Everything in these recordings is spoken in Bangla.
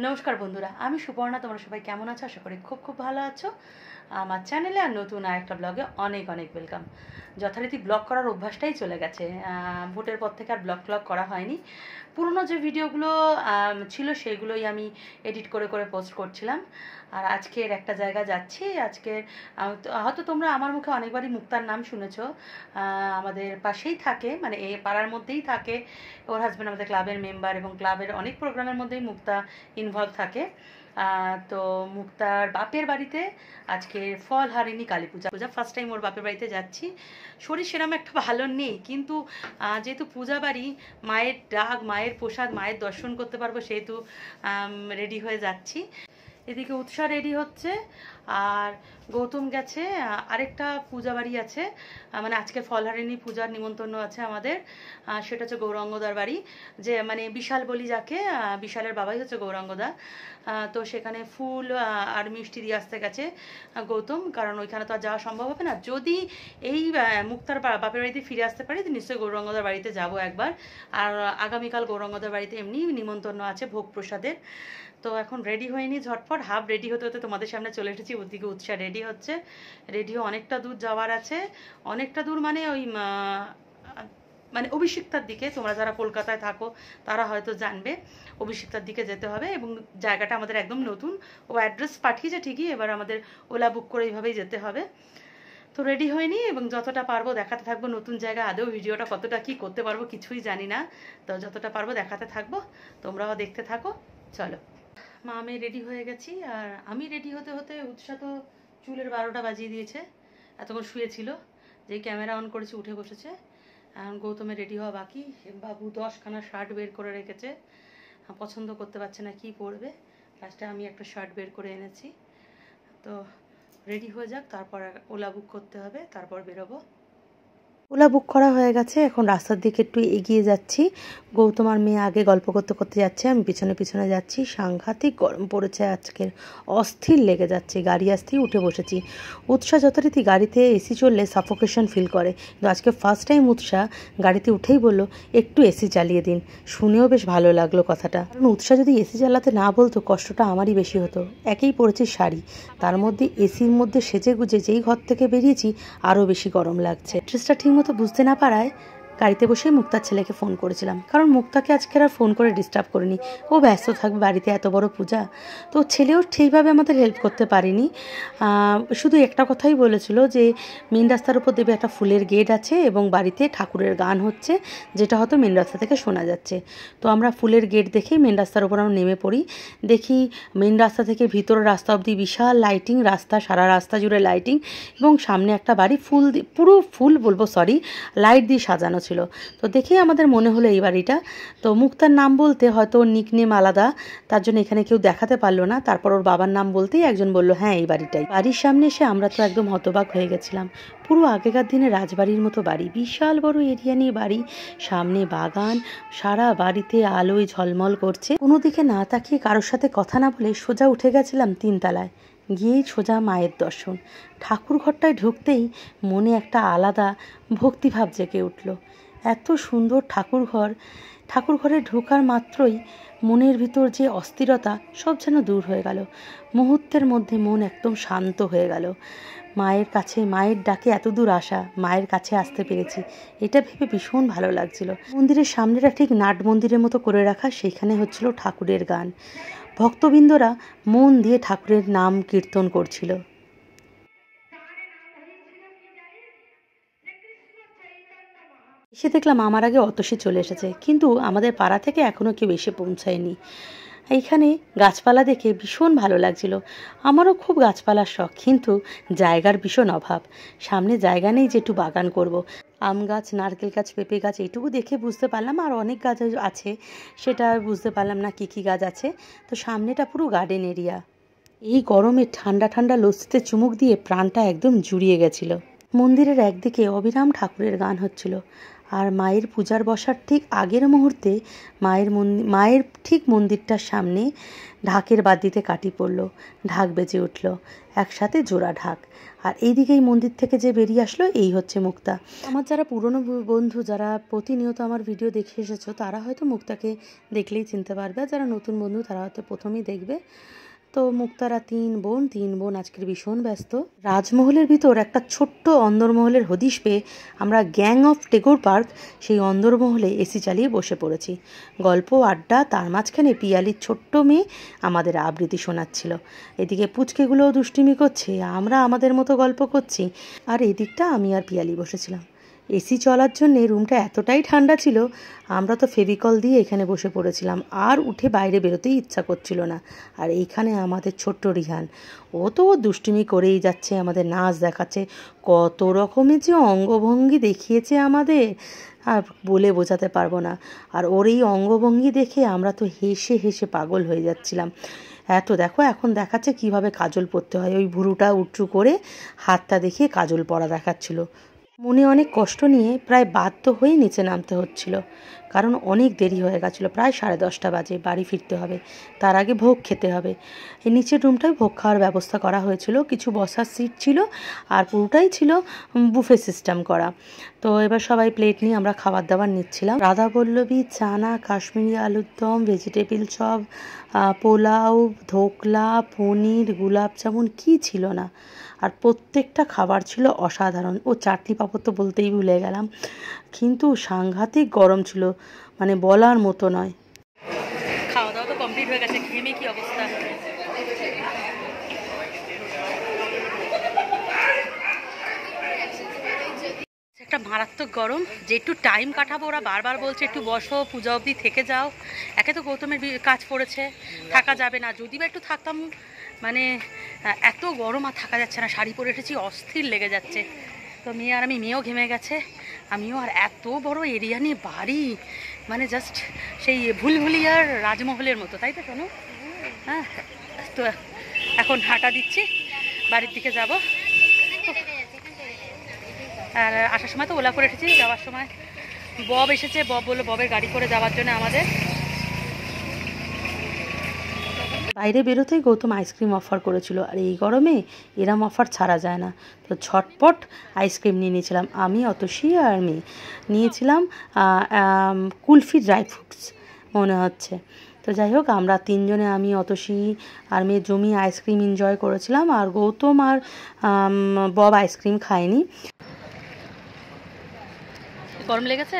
নমস্কার বন্ধুরা, আমি সুপর্ণা। তোমরা সবাই কেমন আছো? আশা করি খুব খুব ভালো আছো। আমার চ্যানেলে আর নতুন আরেকটা ব্লগে অনেক অনেক ওয়েলকাম। যথারীতি ব্লগ করার অভ্যাসটাই চলে গেছে, ভোটের পর থেকে আর ব্লগ করা হয়নি। পুরনো যে ভিডিওগুলো ছিল সেগুলোই আমি এডিট করে করে পোস্ট করছিলাম। আর আজকের একটা জায়গা যাচ্ছি। আজকের হয়তো তোমরা আমার মুখে অনেকবারই মুক্তার নাম শুনেছো। আমাদের পাশেই থাকে, মানে এই পাড়ার মধ্যেই থাকে। ওর হাজব্যান্ড আমাদের ক্লাবের মেম্বার এবং ক্লাবের অনেক প্রোগ্রামের মধ্যেই মুক্তা ইনভলভ থাকে। তো মুক্তার বাপের বাড়িতে আজকে ফল হারিনি কালী পূজা ফার্স্ট টাইম ওর বাপের বাড়িতে যাচ্ছি। শরীর সেরকম একটা ভালো নেই, কিন্তু যেহেতু পূজা বাড়ি, মায়ের ডাক, মায়ের প্রসাদ, মায়ের দর্শন করতে পারবো, সেহেতু রেডি হয়ে যাচ্ছি। এদিকে উৎসাহ রেডি হচ্ছে, আর গৌতম গেছে আরেকটা পূজা বাড়ি আছে, মানে আজকে ফলহারিণী পূজার নিমন্ত্রণ আছে আমাদের। সেটা হচ্ছে গৌরাঙ্গদার বাড়ি, যে মানে বিশাল বলি যাকে, বিশালের বাবাই হচ্ছে গৌরাঙ্গদা। তো সেখানে ফুল আর মিষ্টি দিয়ে আসতে গেছে গৌতম, কারণ ওইখানে তো আর যাওয়া সম্ভব হবে না। যদি এই মুক্তার বাপের বাড়িতে ফিরে আসতে পারি তো নিশ্চয়ই গৌরাঙ্গদার বাড়িতে যাব একবার। আর আগামীকাল গৌরাঙ্গদার বাড়িতে এমনি নিমন্ত্রণ আছে ভোগ প্রসাদের। তো এখন রেডি হয়নি, ঝটফট হাফ রেডি হতে হতে তোমাদের সামনে চলে এসেছি। ওদিকে উৎসাহ রেডি হচ্ছে। রেডিও অনেকটা দূর যাওয়ার আছে, অনেকটা দূর মানে ওই মানে অভিষিক্তার দিকে। তোমরা যারা কলকাতায় থাকো তারা হয়তো জানবে, অভিষিক্তার দিকে যেতে হবে। এবং জায়গাটা আমাদের একদম নতুন। ও অ্যাড্রেস পাঠিয়েছে ঠিকই, এবার আমাদের ওলা বুক করে এইভাবেই যেতে হবে। তো রেডি হয়নি, এবং যতটা পারবো দেখাতে থাকবো নতুন জায়গা। আদৌ ভিডিওটা কতটা কি করতে পারবো কিছুই জানি না, তো যতটা পারবো দেখাতে থাকবো, তোমরাও দেখতে থাকো। চলো, মা আমি রেডি হয়ে গেছি। আর আমি রেডি হতে হতে উৎসাহ তো চুলের 12টা বাজিয়ে দিয়েছে, এতক্ষণ শুয়েছিল। যেই ক্যামেরা অন করেছে উঠে বসেছে। এখন গৌতমের রেডি হওয়া বাকি। বাবু 10খানা শার্ট বের করে রেখেছে, পছন্দ করতে পারছে না কি পরবে। লাস্টে আমি একটা শার্ট বের করে এনেছি। তো রেডি হয়ে যাক, তারপর ওলা বুক করতে হবে, তারপর বেরোবো। ওলা বুক করা হয়ে গেছে, এখন রাস্তার দিকে একটু এগিয়ে যাচ্ছি। গৌতম আর মেয়ে আগে গল্প করতে করতে যাচ্ছে, আমি পিছনে পিছনে যাচ্ছি। সাংঘাতিক গরম পড়েছে আজকের, অস্থির লেগে যাচ্ছে। গাড়ি আসতেই উঠে বসেছি। উৎসাহ যথারীতি গাড়িতে এসি চললে সাফোকেশন ফিল করে, কিন্তু আজকে ফার্স্ট টাইম উৎসাহ গাড়িতে উঠেই বলল একটু এসি চালিয়ে দিন। শুনেও বেশ ভালো লাগলো কথাটা, কারণ উৎসাহ যদি এসি চালাতে না বলতো কষ্টটা আমারই বেশি হতো। একেই পরেছি শাড়ি, তার মধ্যে এসির মধ্যে সেজে গুজে যেই ঘর থেকে বেরিয়েছি আরও বেশি গরম লাগছে। ড্রেসটা ঠিক মতো বুঝতে না পারায় গাড়িতে বসেই মুক্তার ছেলেকে ফোন করেছিলাম, কারণ মুক্তাকে আজকে আর ফোন করে ডিস্টার্ব করিনি। ও ব্যস্ত থাকবে বাড়িতে, এত বড় পূজা। তো ছেলেও ঠিকভাবে আমাদের হেল্প করতে পারিনি। শুধু একটা কথাই বলেছিল যে মেন রাস্তার উপর দেবে একটা ফুলের গেট আছে এবং বাড়িতে ঠাকুরের গান হচ্ছে, যেটা হয়তো মেন রাস্তা থেকে শোনা যাচ্ছে। তো আমরা ফুলের গেট দেখেই মেন রাস্তার উপর আমরা নেমে পড়ি। দেখি মেন রাস্তা থেকে ভিতরের রাস্তা অবধি বিশাল লাইটিং, রাস্তা সারা রাস্তা জুড়ে লাইটিং, এবং সামনে একটা বাড়ি ফুল পুরো ফুল বলবো সরি লাইট দিয়ে সাজানো ছিল। তো দেখেই আমাদের মনে হলো এই বাড়িটা। তো মুক্তার নাম বলতে হয়তো ওর নিকনেম আলাদা, তার জন্য এখানে কেউ দেখাতে পারলো না। তারপর ওর বাবার নাম বলতেই একজন বলল হ্যাঁ এই বাড়িটাই। বাড়ির সামনে এসে আমরা তো একদম হতবাক হয়ে গেছিলাম। পুরো আগেকার দিনে রাজবাড়ির মতো বাড়ি, বিশাল বড় এরিয়া নিয়ে বাড়ি, সামনে বাগান, সারা বাড়িতে আলোয় ঝলমল করছে। কোনো দিকে না তাকিয়ে কারোর সাথে কথা না বলে সোজা উঠে গেছিলাম 3তলায়। গিয়েই সোজা মায়ের দর্শন। ঠাকুর ঘরটায় ঢুকতেই মনে একটা আলাদা ভক্তিভাব জেগে উঠল। এত সুন্দর ঠাকুর ঘরে ঢোকার মাত্রই মনের ভিতর যে অস্থিরতা সব যেন দূর হয়ে গেল। মুহূর্তের মধ্যে মন একদম শান্ত হয়ে গেল। মায়ের কাছে, মায়ের ডাকে এত দূর আসা, মায়ের কাছে আসতে পেরেছি, এটা ভেবে ভীষণ ভালো লাগছিল। মন্দিরের সামনেটা ঠিক নাট মন্দিরের মতো করে রাখা, সেইখানে হচ্ছিল ঠাকুরের গান। ভক্তবৃন্দরা মন দিয়ে ঠাকুরের নাম কীর্তন করছিল। এসে দেখলাম আমার আগে অতসী চলে এসেছে, কিন্তু আমাদের পাড়া থেকে এখনও কেউ এসে পৌঁছায়নি। এইখানে গাছপালা দেখে ভীষণ ভালো লাগছিল। আমারও খুব গাছপালার শখ, কিন্তু জায়গার ভীষণ অভাব। সামনে জায়গা নেই যে একটু বাগান করব। আম গাছ, নারকেল গাছ, পেঁপে গাছ এইটুকু দেখে বুঝতে পারলাম, আর অনেক গাছ আছে সেটা বুঝতে পারলাম না কী কী গাছ আছে। তো সামনেটা পুরো গার্ডেন এরিয়া। এই গরমে ঠান্ডা ঠান্ডা লস্যিতে চুমুক দিয়ে প্রাণটা একদম জুড়িয়ে গেছিল। মন্দিরের একদিকে অবিরাম ঠাকুরের গান হচ্ছিল, আর মায়ের পূজার বসার ঠিক আগের মুহূর্তে মায়ের ঠিক মন্দিরটার সামনে ঢাকের বাদ্যিতে কাটি পড়লো, ঢাক বেজে উঠল, একসাথে জোড়া ঢাক। আর এইদিকেই মন্দির থেকে যে বেরিয়ে আসলো এই হচ্ছে মুক্তা। আমার যারা পুরনো বন্ধু, যারা প্রতিনিয়ত আমার ভিডিও দেখে এসেছো, তারা হয়তো মুক্তাকে দেখলেই চিনতে পারবে, আর যারা নতুন বন্ধু তারা হয়তো প্রথমেই দেখবে। তো মুক্তারা তিন বোন আজকের ভীষণ ব্যস্ত। রাজমহলের ভিতর একটা ছোট্ট অন্দরমহলের হদিশ পেয়ে আমরা গ্যাং অফ টেগোর পার্ক সেই অন্দরমহলে এসি চালিয়ে বসে পড়েছি। গল্প আড্ডা, তার মাঝখানে পিয়ালির ছোট্ট মেয়ে আমাদের আবৃত্তি শোনাচ্ছিল। এদিকে পুচকেগুলোও দুষ্টুমি করছে, আমরা আমাদের মতো গল্প করছি, আর এদিকটা আমি আর পিয়ালি বসেছিলাম। এসি চলার জন্যে রুমটা এতটাই ঠান্ডা ছিল, আমরা তো ফেভিকল দিয়ে এখানে বসে পড়েছিলাম, আর উঠে বাইরে বেরোতেই ইচ্ছা করছিল না। আর এইখানে আমাদের ছোট্ট রিহান, ও তো দুষ্টুমি করেই যাচ্ছে, আমাদের নাচ দেখাচ্ছে, কত রকমের যে অঙ্গভঙ্গি দেখিয়েছে আমাদের, আর বলে বোঝাতে পারবো না। আর ওর এই অঙ্গভঙ্গি দেখে আমরা তো হেসে হেসে পাগল হয়ে যাচ্ছিলাম। দেখো এখন দেখাচ্ছে কিভাবে কাজল পরতে হয়, ওই ভুরুটা উঁচু করে হাতটা দেখিয়ে কাজল পরা দেখাচ্ছিল। মনে অনেক কষ্ট নিয়ে প্রায় বাধ্য হয়ে নিচে নামতে হচ্ছিল, কারণ অনেক দেরি হয়ে গেছিলো, প্রায় 10:30 বাজে, বাড়ি ফিরতে হবে, তার আগে ভোগ খেতে হবে। এই নিচের রুমটায় ভোগ খাওয়ার ব্যবস্থা করা হয়েছিল, কিছু বসার সিট ছিল, আর পুরোটাই ছিল বুফে সিস্টেম করা। তো এবার সবাই প্লেট নিয়ে আমরা খাবার দাবার নিচ্ছিলাম। রাধা বল্লভী, চানা, কাশ্মীরি আলুর দম, ভেজিটেবিল চপ, পোলাও, ধোকলা, পনির, গোলাপ জামুন, কী ছিল না। আর প্রত্যেকটা খাবার ছিল অসাধারণ। ও চাটনি পাঁপড় তো বলতেই ভুলে গেলাম, কিন্তু সাংঘাতিক গরম ছিল, মানে বলার মতো নয়। খাওয়া দাওয়া তো কমপ্লিট হয়ে গেছে, ঘেমে কি অবস্থা। একটা মারাত্মক গরম, যে একটু টাইম কাটাবো, ওরা বারবার বলছে একটু বসো, পূজা অবধি থেকে যাও। একে তো গৌতমের কাজ পড়েছে, থাকা যাবে না, যদি বা একটু থাকতাম, মানে এত গরম আর থাকা যাচ্ছে না, শাড়ি পরে এসেছি, অস্থির লেগে যাচ্ছে। তো মেয়ে আর মেয়েও ঘেমে গেছে, আমিও। আর এত বড় এরিয়া নিয়ে বাড়ি, মানে জাস্ট সেই ভুলভুলিয়ার রাজমহলের মতো, তাই তো শোনো? হ্যাঁ, তো এখন হাঁটা দিচ্ছি, বাড়ির দিকে যাব। আর আসার সময় তো ওলা করে এসেছি, যাওয়ার সময় বব এসেছে, বব বললো ববের গাড়ি করে যাওয়ার জন্য আমাদের। বাইরে বেরোতেই গৌতম আইসক্রিম অফার করেছিল, আর এই গরমে এরম অফার ছাড়া যায় না। তো ঝটপট আইসক্রিম নিয়ে নিয়েছিলাম আমি, অতসী আর মেয়ে নিয়েছিলাম কুলফি ড্রাই ফ্রুটস মনে হচ্ছে। তো যাই হোক, আমরা তিনজনে, আমি, অতসী আর মেয়ে, জমি আইসক্রিম এনজয় করেছিলাম, আর গৌতম আর বব আইসক্রিম খায়নি। গরম লেগেছে,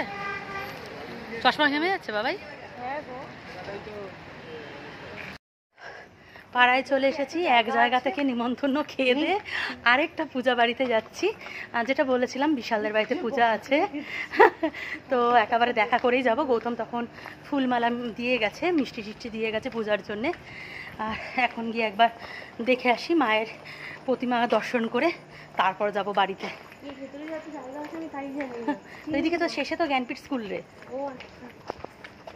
চশমা ঘেমে যাচ্ছে বাবাই। পাড়ায় চলে এসেছি, এক জায়গা থেকে নিমন্ত্রণ খেয়ে দিয়ে আরেকটা পূজা বাড়িতে যাচ্ছি। যেটা বলেছিলাম, বিশালদের বাড়িতে পূজা আছে, তো একেবারে দেখা করেই যাব। গৌতম তখন ফুলমালা দিয়ে গেছে, মিষ্টি টিষ্টি দিয়ে গেছে পূজার জন্যে। আর এখন গিয়ে একবার দেখে আসি, মায়ের প্রতিমা দর্শন করে তারপর যাব বাড়িতে। ওইদিকে তো শেষে তো জ্ঞানপীঠ স্কুল রে।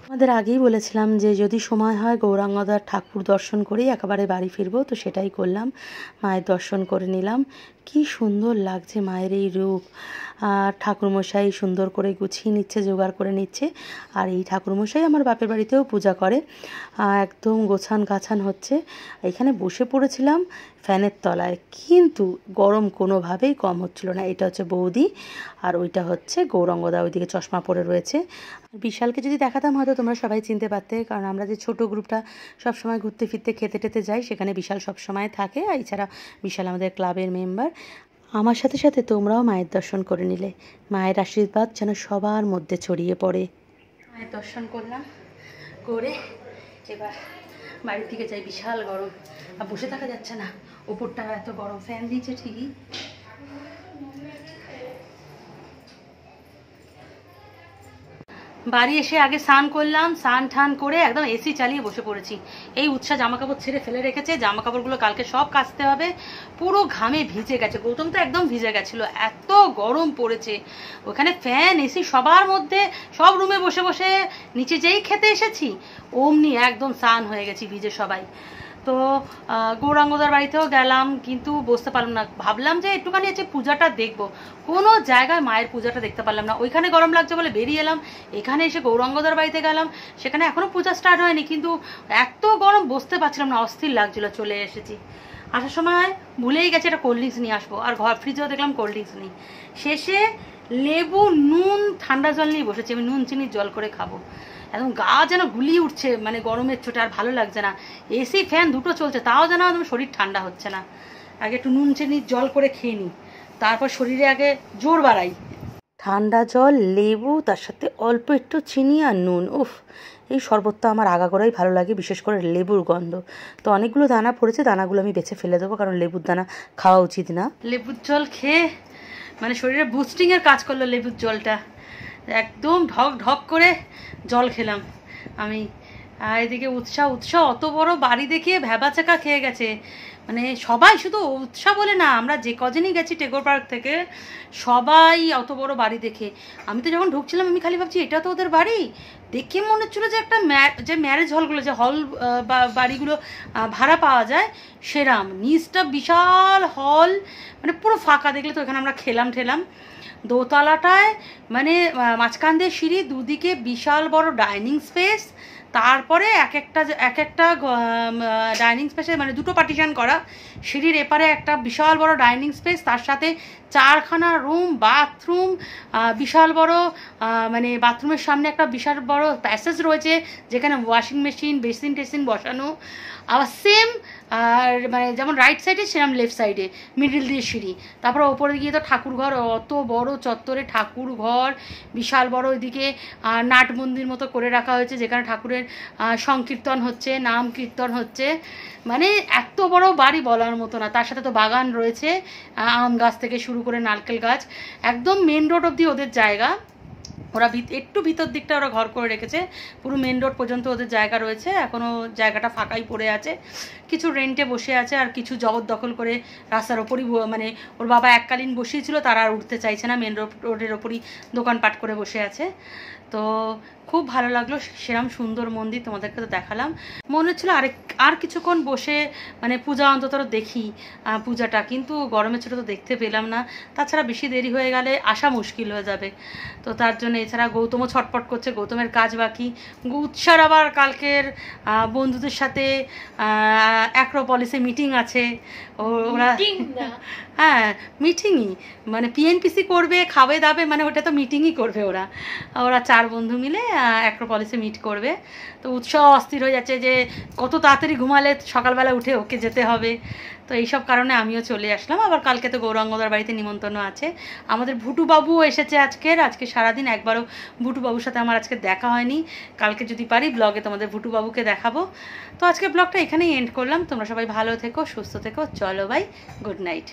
আমাদের আগেই বলেছিলাম যে যদি সময় হয় গৌরাঙ্গদার ঠাকুর দর্শন করেই একেবারে বাড়ি ফিরবো, তো সেটাই করলাম, মায়ের দর্শন করে নিলাম। কি সুন্দর লাগছে মায়ের এই রূপ। আর ঠাকুরমশাই সুন্দর করে গুছিয়ে নিচ্ছে, জোগাড় করে নিচ্ছে। আর এই ঠাকুরমশাই আমার বাপের বাড়িতেও পূজা করে, একদম গোছান গাছান হচ্ছে। এখানে বসে পড়েছিলাম ফ্যানের তলায়, কিন্তু গরম কোনোভাবেই কম হচ্ছিল না। এটা হচ্ছে বৌদি, আর ওইটা হচ্ছে গৌরাঙ্গদা, ওইদিকে চশমা পরে রয়েছে। বিশালকে যদি দেখাতাম হয়তো তোমরা সবাই চিনতে পারতে, কারণ আমরা যে ছোট গ্রুপটা সবসময় ঘুরতে ফিরতে খেতে টেতে যাই, সেখানে বিশাল সবসময় থাকে। আর এছাড়া বিশাল আমাদের ক্লাবের মেম্বার। আমার সাথে সাথে তোমরাও মায়ের দর্শন করে নিলে, মায়ের আশীর্বাদ যেন সবার মধ্যে ছড়িয়ে পড়ে। মায়ের দর্শন করলাম, করে এবার বাড়ির দিকে যাই। বিশাল গরম, আর বসে থাকা যাচ্ছে না, ওপরটা এত গরম, ফ্যান দিয়েছে ঠিকই। বাড়ি এসে আগে স্নান করলাম, স্নান ঠান করে একদম এসি চালিয়ে বসে পড়েছি। এই উৎসাহ জামাকাপড় ছেড়ে ফেলে রেখেছে, জামাকাপড়গুলো কালকে সব কাচতে হবে। পুরো ঘামে ভিজে গেছে, গৌতম তো একদম ভিজে গেছিলো, এত গরম পড়েছে। ওখানে ফ্যান এসি সবার মধ্যে, সব রুমে বসে বসে নিচে যেই খেতে এসেছি অমনি একদম স্নান হয়ে গেছি ভিজে সবাই। তো গৌরাঙ্গদার বাড়িতেও গেলাম, কিন্তু বসতে পারলাম না। ভাবলাম যে একটুখানি আছে পূজাটা দেখবো, কোনো জায়গায় মায়ের পূজাটা দেখতে পারলাম না। ওইখানে গরম লাগছে বলে বেরিয়ে এলাম, এখানে এসে গৌরাঙ্গদার বাড়িতে গেলাম, সেখানে এখনো পূজা স্টার্ট হয়নি, কিন্তু এত গরম বসতে পারছিলাম না, অস্থির লাগছিল। চলে এসেছি, আসার সময় ভুলেই গেছে একটা কোল্ড ড্রিঙ্কস নিয়ে আসবো, আর ঘর ফ্রিজেও দেখলাম কোল্ড ড্রিঙ্কস নেই। শেষে লেবু নুন ঠান্ডা জল নিয়ে বসেছি, আমি নুন চিনির জল করে খাবো। একদম গা যেন গুলিয়ে উঠছে, মানে গরমের চোটে আর ভালো লাগছে না। এসি ফ্যান দুটো চলছে, তাও যেন একদম শরীর ঠান্ডা হচ্ছে না। আগে একটু নুন চিনির জল করে খেয়ে নিই, তারপর শরীরে আগে জোর বাড়াই। ঠান্ডা জল, লেবু, তার সাথে অল্প একটু চিনি আর নুন। উফ, এই শরবতটা আমার আগাগোড়াই ভালো লাগে, বিশেষ করে লেবুর গন্ধ। তো অনেকগুলো দানা পড়েছে, দানাগুলো আমি বেছে ফেলে দেবো, কারণ লেবুর দানা খাওয়া উচিত না। লেবুর জল খেয়ে মানে শরীরে বুস্টিংয়ের কাজ করলো লেবুর জলটা, একদম ঢক ঢক করে জল খেলাম আমি। আর এদিকে উৎসাহ অত বড় বাড়ি দেখিয়ে ভ্যাবাচাকা খেয়ে গেছে। মানে সবাই, শুধু উৎসাহ বলে না, আমরা যে কজনই গেছি টেগোর পার্ক থেকে, সবাই অত বড় বাড়ি দেখে। আমি তো যখন ঢুকছিলাম আমি খালি ভাবছি এটা তো ওদের বাড়ি। দেখে মনে হচ্ছিলো যে একটা যে ম্যারেজ হলগুলো, যে হল বাড়িগুলো ভাড়া পাওয়া যায় সেরাম। নিচটা বিশাল হল, মানে পুরো ফাঁকা। দেখলে তো এখানে আমরা ঠেলাম দোতলাটায়, মানে মাঝখান দিয়ে সিঁড়ি, দুদিকে বিশাল বড় ডাইনিং স্পেস, তারপরে এক একটা ডাইনিং স্পেসে মানে দুটো পার্টিশন করা, সিঁড়ির এপারে একটা বিশাল বড় ডাইনিং স্পেস, তার সাথে 4খানা রুম, বাথরুম, বিশাল বড়, মানে বাথরুমের সামনে একটা বিশাল বড় প্যাসেজ রয়েছে, যেখানে ওয়াশিং মেশিন, বেসিন টেসিন বসানো। আবার সেম, আর মানে যেমন রাইট সাইডে সেরকম লেফট সাইডে মিডিল দিয়ে সিঁড়ি। তারপর ওপরে গিয়ে তো ঠাকুর ঘর, অত বড় চত্বরে ঠাকুর ঘর, বিশাল বড়। ওইদিকে নাট মন্দির মতো করে রাখা হয়েছে, যেখানে ঠাকুরের সংকীর্তন হচ্ছে, নাম কীর্তন হচ্ছে। মানে এত বড় বাড়ি বলার মতো না। তার সাথে তো বাগান রয়েছে, আম গাছ থেকে শুরু করে নারকেল গাছ, একদম মেন রোড অবধি ওদের জায়গা। ওরা একটু ভিতর দিকটা ওরা ঘর করে রেখেছে, পুরো মেন রোড পর্যন্ত ওদের জায়গা রয়েছে। এখনও জায়গাটা ফাঁকাই পড়ে আছে, কিছু রেন্টে বসে আছে, আর কিছু জবরদখল করে রাস্তার ওপরই, মানে ওর বাবা এককালীন বসিয়েছিল, তারা আর উঠতে চাইছে না, মেন রোডের ওপরই দোকানপাট করে বসে আছে। তো খুব ভালো লাগলো, সেরম সুন্দর মন্দির তোমাদেরকে তো দেখালাম। মনে হচ্ছিলো আর কিছুক্ষণ বসে মানে পূজা অন্তত দেখি পূজাটা, কিন্তু গরমের ছোটো তো দেখতে পেলাম না। তাছাড়া বেশি দেরি হয়ে গেলে আসা মুশকিল হয়ে যাবে। তো তার জন্য, এছাড়া গৌতমও ছটপট করছে, গৌতমের কাজ বাকি। উৎসার আবার কালকের বন্ধুদের সাথে অ্যাক্রোপলিসে মিটিং আছে। ওরা হ্যাঁ মিটিংই, মানে পিএনপিসি করবে, খাবে দাবে, মানে ওটা তো মিটিংই করবে। ওরা 4 বন্ধু মিলে অ্যাক্রোপলিসে মিট করবে। তো উৎসাহ অস্থির হয়ে যাচ্ছে যে কত তাড়াতাড়ি ঘুমালে সকালবেলা উঠে ওকে যেতে হবে। তো এইসব কারণে আমিও চলে আসলাম। আবার কালকে তো গৌরাঙ্গদার বাড়িতে নিমন্ত্রণ আছে। আমাদের ভুটুবাবুও এসেছে আজকে সারাদিন, একবারও ভুটুবাবুর সাথে আমার আজকে দেখা হয়নি। কালকে যদি পারি ব্লগে তোমাদের ভুটুবাবুকে দেখাবো। তো আজকে ব্লগটা এখানেই এন্ড করলাম। তোমরা সবাই ভালো থেকো, সুস্থ থেকো। চলো বাই, গুড নাইট।